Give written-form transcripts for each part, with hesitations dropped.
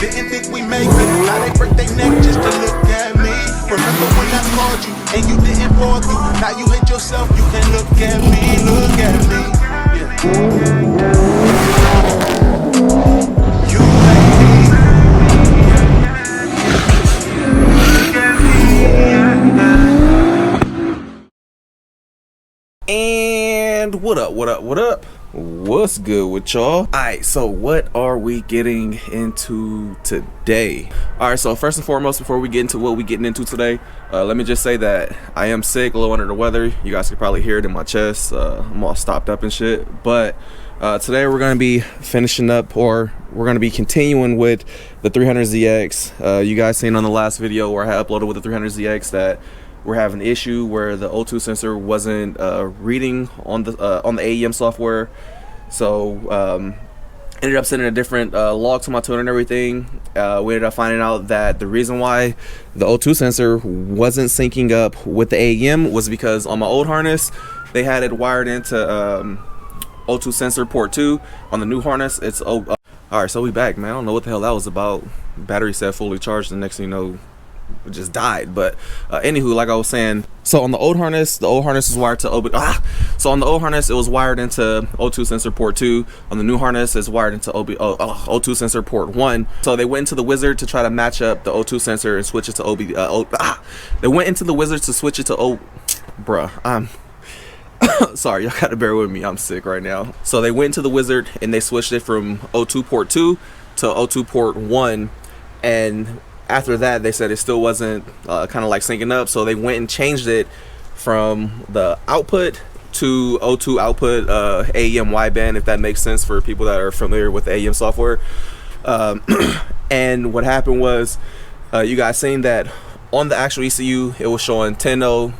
Didn't think we make it. Now they break their neck just to look at me. Remember when I called you and you didn't pull through? Now you hate yourself, you can look at me, look at me. You hate me. And what up, what's good with y'all? Alright, so what are we getting into today? Alright, so first and foremost, before we get into what we're getting into today, let me just say that I am sick, a little under the weather. You guys can probably hear it in my chest. I'm all stopped up and shit. But today we're going to be finishing up, or we're going to be continuing with the 300ZX. You guys seen on the last video where I had uploaded with the 300ZX that we're having an issue where the O2 sensor wasn't reading on the AEM software. So ended up sending a different log to my tuner and everything. We ended up finding out that the reason why the O2 sensor wasn't syncing up with the AEM was because on my old harness they had it wired into O2 sensor port 2. On the new harness it's alright, so we back, man. I don't know what the hell that was about. Battery said fully charged, the next thing you know it just died. But anywho, like I was saying, so on the old harness is wired to so on the old harness it was wired into O2 sensor port 2. On the new harness it's wired into O2 sensor port 1. So they went into the wizard to try to match up the O2 sensor and switch it to they went into the wizard to switch it to I'm sorry, y'all gotta bear with me, I'm sick right now. So they went into the wizard and they switched it from O2 port 2 to O2 port 1, and after that they said it still wasn't kind of like syncing up, so they went and changed it from the output to O2 output AEM wideband, if that makes sense for people that are familiar with the AEM software. And what happened was, you guys seen that on the actual ECU it was showing 10.0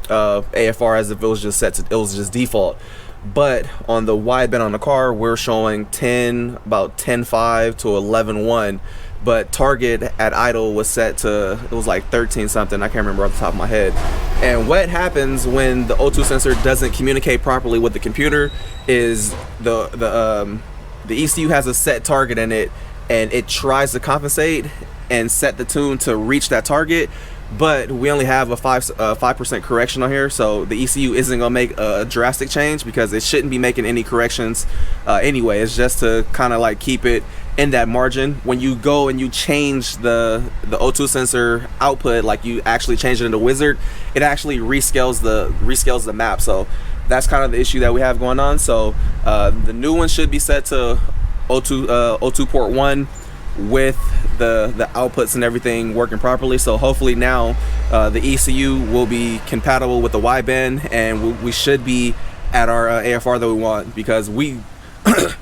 AFR as if it was just set to, it was just default. But on the wideband on the car we're showing about 10.5 to 11.1. But target at idle was set to, it was like 13 something, I can't remember off the top of my head. And what happens when the O2 sensor doesn't communicate properly with the computer is the ECU has a set target in it, and it tries to compensate and set the tune to reach that target, but we only have a 5% correction on here, so the ECU isn't gonna make a drastic change because it shouldn't be making any corrections anyway. It's just to kind of like keep it in that margin. When you go and you change the O2 sensor output, like you actually change it in the wizard, it actually rescales the map. So that's kind of the issue that we have going on. So the new one should be set to O2 port 1 with the outputs and everything working properly. So hopefully now the ECU will be compatible with the wideband, and we should be at our AFR that we want, because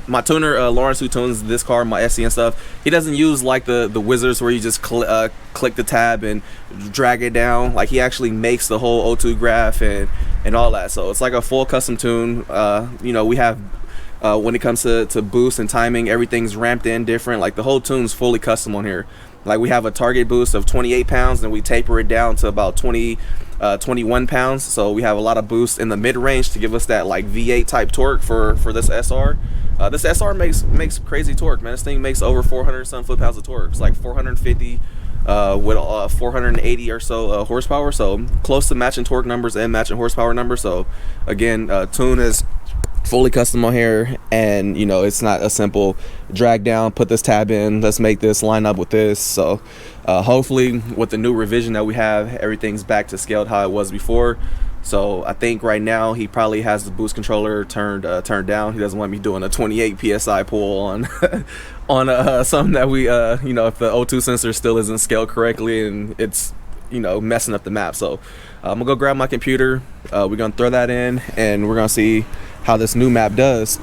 my tuner Lawrence, who tunes this car, my SC and stuff, he doesn't use like the wizards where you just click the tab and drag it down. Like, he actually makes the whole O2 graph and all that. So it's like a full custom tune. You know, we have when it comes to boost and timing, everything's ramped in different. Like, the whole tune's fully custom on here. Like, we have a target boost of 28 pounds and we taper it down to about 21 pounds. So we have a lot of boost in the mid-range to give us that like V8 type torque for this SR. This SR makes crazy torque, man. This thing makes over 400 some foot-pounds of torque. It's like 450 with 480 or so horsepower. So close to matching torque numbers and matching horsepower numbers. So again, tune is fully custom on here, and you know, it's not a simple drag down, put this tab in, let's make this line up with this. So hopefully with the new revision that we have, everything's back to scaled how it was before. So I think right now he probably has the boost controller turned down. He doesn't want me doing a 28 psi pull on on something that we you know, if the O2 sensor still isn't scaled correctly and it's, you know, messing up the map. So I'm gonna go grab my computer, we're gonna throw that in, and we're gonna see how this new map does.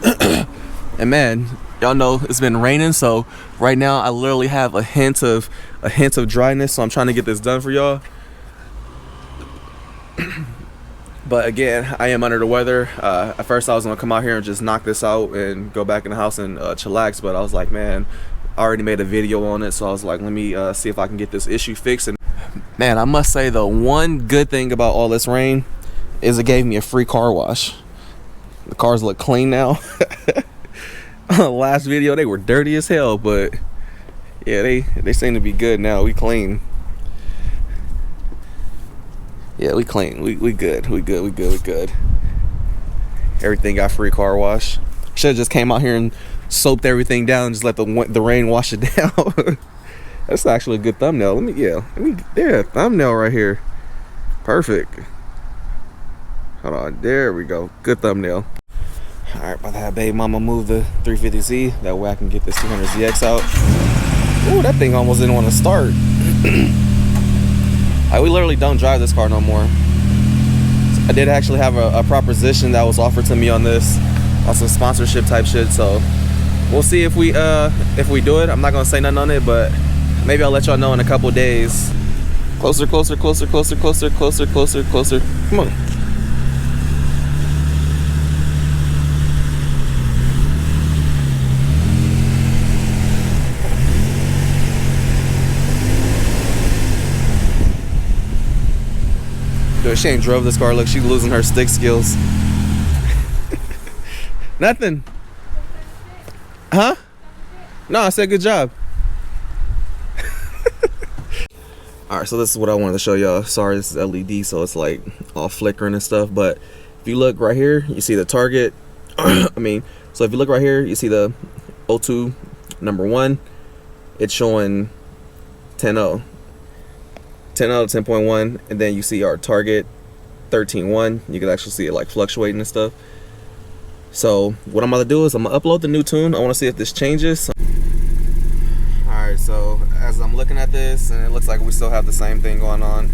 And man, y'all know it's been raining, so right now I literally have a hint of dryness, so I'm trying to get this done for y'all. But again, I am under the weather. At first I was gonna come out here and just knock this out and go back in the house and chillax, but I was like, man, I already made a video on it, so I was like, let me see if I can get this issue fixed. And man, I must say the one good thing about all this rain is it gave me a free car wash. The cars look clean now. Last video they were dirty as hell, but Yeah, they seem to be good now. We clean. Yeah, we clean. We good. We good. Everything got free car wash. Should've just came out here and soaped everything down and just let the rain wash it down. That's actually a good thumbnail. Yeah, thumbnail right here. Perfect. Hold on, there we go. Good thumbnail. All right, about to have baby mama move the 350Z. That way I can get this 200ZX out. Ooh, that thing almost didn't want to start. We literally don't drive this car no more. I did actually have a proposition that was offered to me on this, on some sponsorship type shit. So we'll see if we do it. I'm not gonna say nothing on it, but maybe I'll let y'all know in a couple days. Closer. Come on. Dude, she ain't drove this car. Look, she's losing her stick skills. Nothing. Huh? No, I said good job. Alright, so this is what I wanted to show y'all. Sorry, this is LED, so it's like all flickering and stuff. But if you look right here, you see the target. So if you look right here, you see the O2 number 1. It's showing 10.0. 10.0 to 10.1, and then you see our target 13.1. You can actually see it like fluctuating and stuff. So what I'm about to do is I'm gonna upload the new tune. I want to see if this changes. Alright, so as I'm looking at this, and it looks like we still have the same thing going on.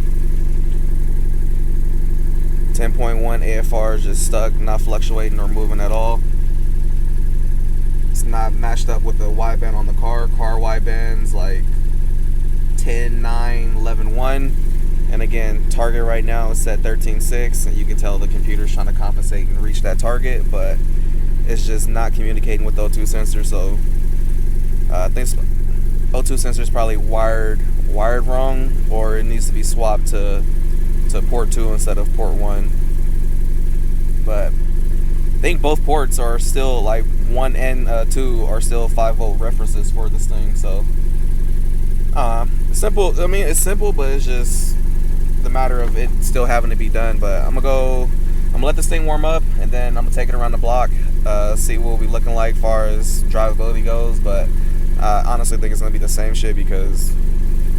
10.1 AFR is just stuck, not fluctuating or moving at all. It's not matched up with the wideband on the car. Car wideband's like 10, 9, 11, 1. And again, target right now is set 13.6, and you can tell the computer's trying to compensate and reach that target, but it's just not communicating with the O2 sensor. So I think O2 sensor is probably wired wrong, or it needs to be swapped to port 2 instead of port 1. But I think both ports are still like 1 and 2 are still 5-volt references for this thing. So simple. I mean, it's simple, but it's just the matter of it still having to be done. But I'm gonna let this thing warm up, and then I'm gonna take it around the block, see what we'll be looking like as far as drivability goes. But I honestly think it's gonna be the same shit, because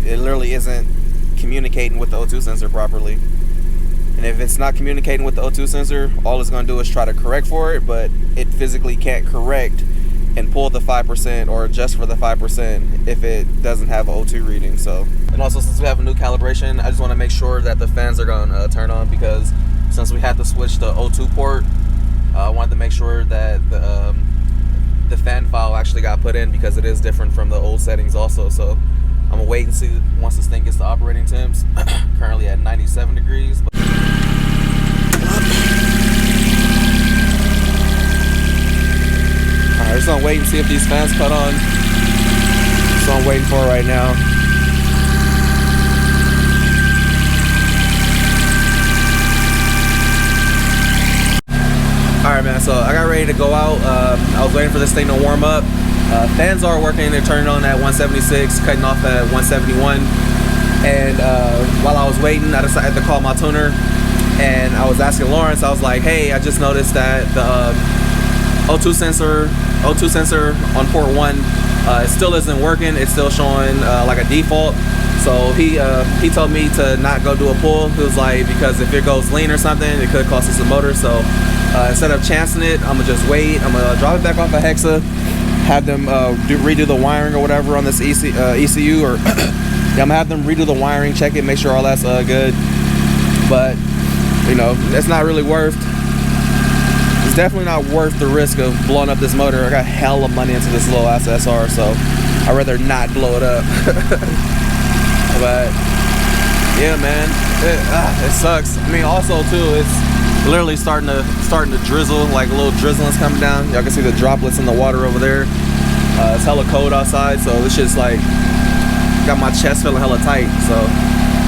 it literally isn't communicating with the O2 sensor properly. And if it's not communicating with the O2 sensor, all it's gonna do is try to correct for it, but it physically can't correct and pull the 5% or adjust for the 5% if it doesn't have an O2 reading. So, and also, since we have a new calibration, I just want to make sure that the fans are going to turn on, because since we had to switch the O2 port, I wanted to make sure that the fan file actually got put in, because it is different from the old settings also. So I'm gonna wait and see once this thing gets to operating temps. Currently at 97 degrees. Alright, so I'm waiting to see if these fans cut on. So I'm waiting for it right now. Alright, man, so I got ready to go out. I was waiting for this thing to warm up. Fans are working. They're turning on at 176, cutting off at 171. And while I was waiting, I decided to call my tuner. And I was asking Lawrence, I was like, hey, I just noticed that the O2 sensor on port 1 it still isn't working. It's still showing like a default. So he told me to not go do a pull. He was like, because if it goes lean or something, it could cost us a motor. So instead of chancing it, I'm gonna just wait. I'm gonna drop it back off a Hexa, have them redo the wiring or whatever on this ECU, or yeah, I'm gonna have them redo the wiring, check it, make sure all that's good. But you know, it's not really worth. It's definitely not worth the risk of blowing up this motor. I got hella money into this little ass SR, so I'd rather not blow it up. But yeah, man, it sucks. I mean, also too, it's literally starting to drizzle. Like a little drizzling's coming down. Y'all can see the droplets in the water over there. It's hella cold outside, so this shit's like got my chest feeling hella tight. So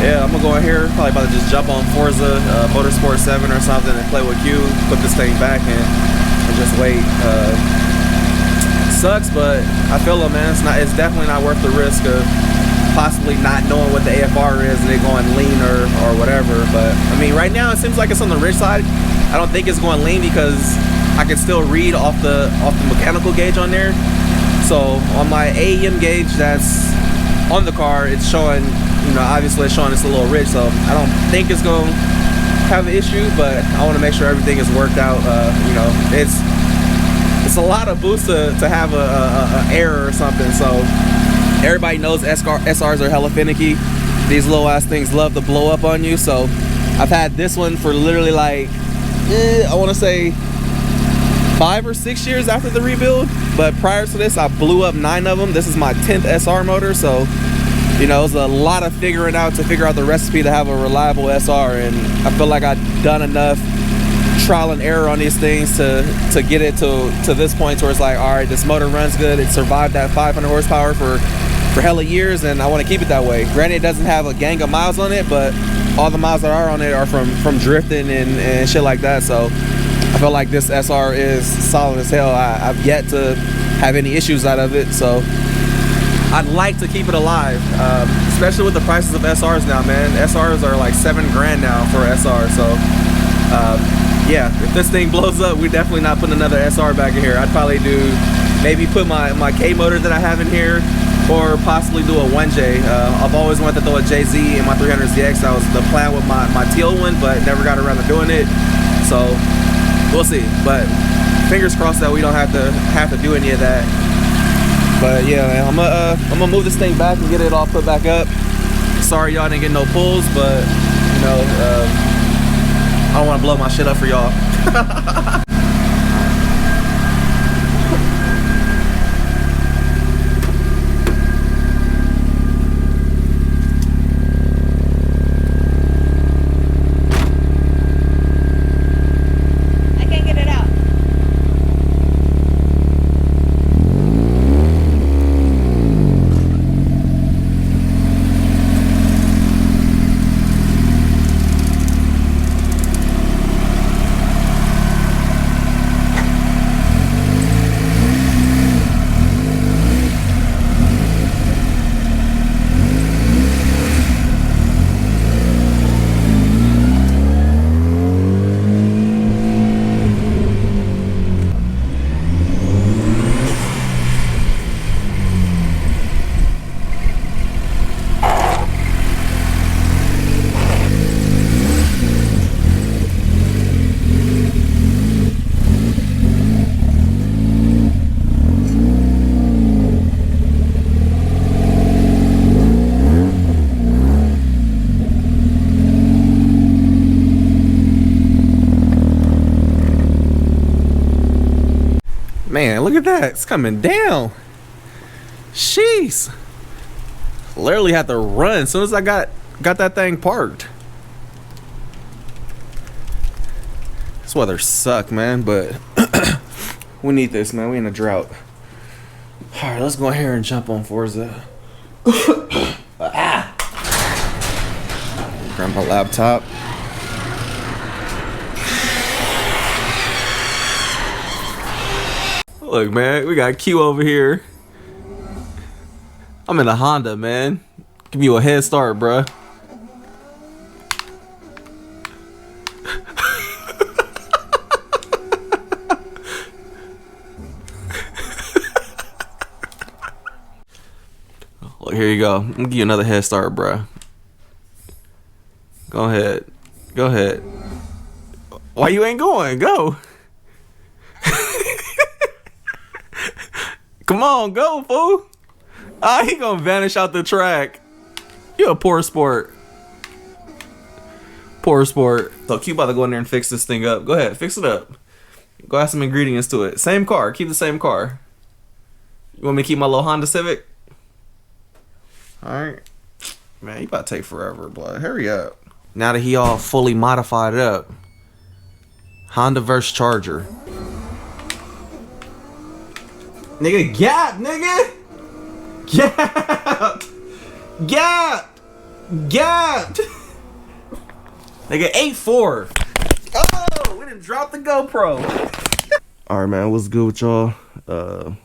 yeah, I'm gonna go in here, probably about to just jump on Forza Motorsport 7 or something and play with Q, put this thing back in, and just wait. sucks, but I feel it, man. It's definitely not worth the risk of possibly not knowing what the AFR is and it going lean or whatever. But I mean, right now it seems like it's on the rich side. I don't think it's going lean because I can still read off the mechanical gauge on there. So on my AEM gauge that's on the car, it's showing, you know, obviously it's showing it's a little rich. So I don't think it's going to have an issue, but I want to make sure everything is worked out. You know, it's a lot of boost to have a error or something. So everybody knows SRs are hella finicky. These little ass things love to blow up on you. So I've had this one for literally like I want to say 5 or 6 years after the rebuild, but prior to this I blew up 9 of them. This is my 10th SR motor, so you know, it was a lot of figure out the recipe to have a reliable SR, and I feel like I've done enough trial and error on these things to get it to this point where it's like, all right, this motor runs good. It survived that 500 horsepower for hella years, and I want to keep it that way. Granted, it doesn't have a gang of miles on it, but all the miles that are on it are from drifting and shit like that. So I feel like this SR is solid as hell. I've yet to have any issues out of it, so I'd like to keep it alive, especially with the prices of SRs now, man. SRs are like $7 grand now for SR. So yeah, if this thing blows up, we're definitely not putting another SR back in here. I'd probably do maybe put my K motor that I have in here, or possibly do a 1J. I've always wanted to throw a JZ in my 300ZX. That was the plan with my teal one, but never got around to doing it. So we'll see. But fingers crossed that we don't have to do any of that. But yeah, man, I'm gonna move this thing back and get it all put back up. Sorry y'all didn't get no pulls, but you know, I don't want to blow my shit up for y'all. Man, look at that. It's coming down. Jeez. Literally had to run as soon as I got that thing parked. This weather suck, man, but we need this, man. We in a drought. All right, let's go ahead and jump on Forza. Grab my laptop. Look, man, we got Q over here. I'm in a Honda, man. Give you a head start, bruh. Look, here you go. I'm gonna give you another head start, bruh. Go ahead. Go ahead. Why you ain't going? Go. Come on, go, fool. Ah, he gonna vanish out the track. You a poor sport. Poor sport. So Q about to go in there and fix this thing up. Go ahead, fix it up. Go add some ingredients to it. Same car, keep the same car. You want me to keep my little Honda Civic? Alright. Man, you about to take forever, blood. Hurry up. Now that he all fully modified up. Honda versus Charger. Nigga, gap, nigga! Gap! Gap! Gap! Nigga, 8-4. Oh, we didn't drop the GoPro. All right, man. What's good with y'all?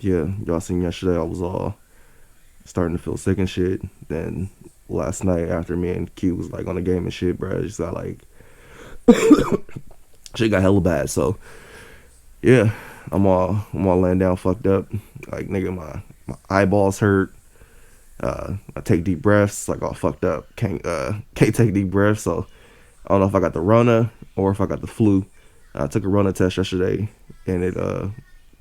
Yeah, y'all seen yesterday. I was all starting to feel sick and shit. Then last night, after me and Q was like on the game and shit, bro, it just got like shit got hella bad. So yeah, I'm all laying down, fucked up. Like nigga, my eyeballs hurt. I take deep breaths, like all fucked up. Can't take deep breaths. So I don't know if I got the Rona or if I got the flu. I took a Rona test yesterday and it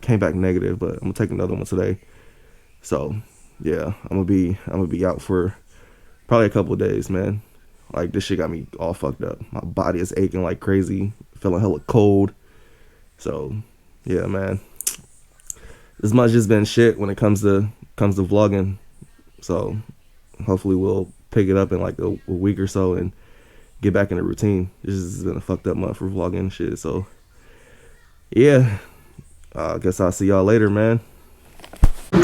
came back negative, but I'm gonna take another one today. So yeah, I'm gonna be out for probably a couple of days, man. Like this shit got me all fucked up. My body is aching like crazy, feeling hella cold. So yeah, man. This much has been shit when it comes to vlogging. So hopefully we'll pick it up in like a week or so and get back in the routine. This has been a fucked up month for vlogging and shit. So yeah, I guess I'll see y'all later, man. I've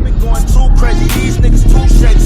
been going too crazy, these niggas too shady.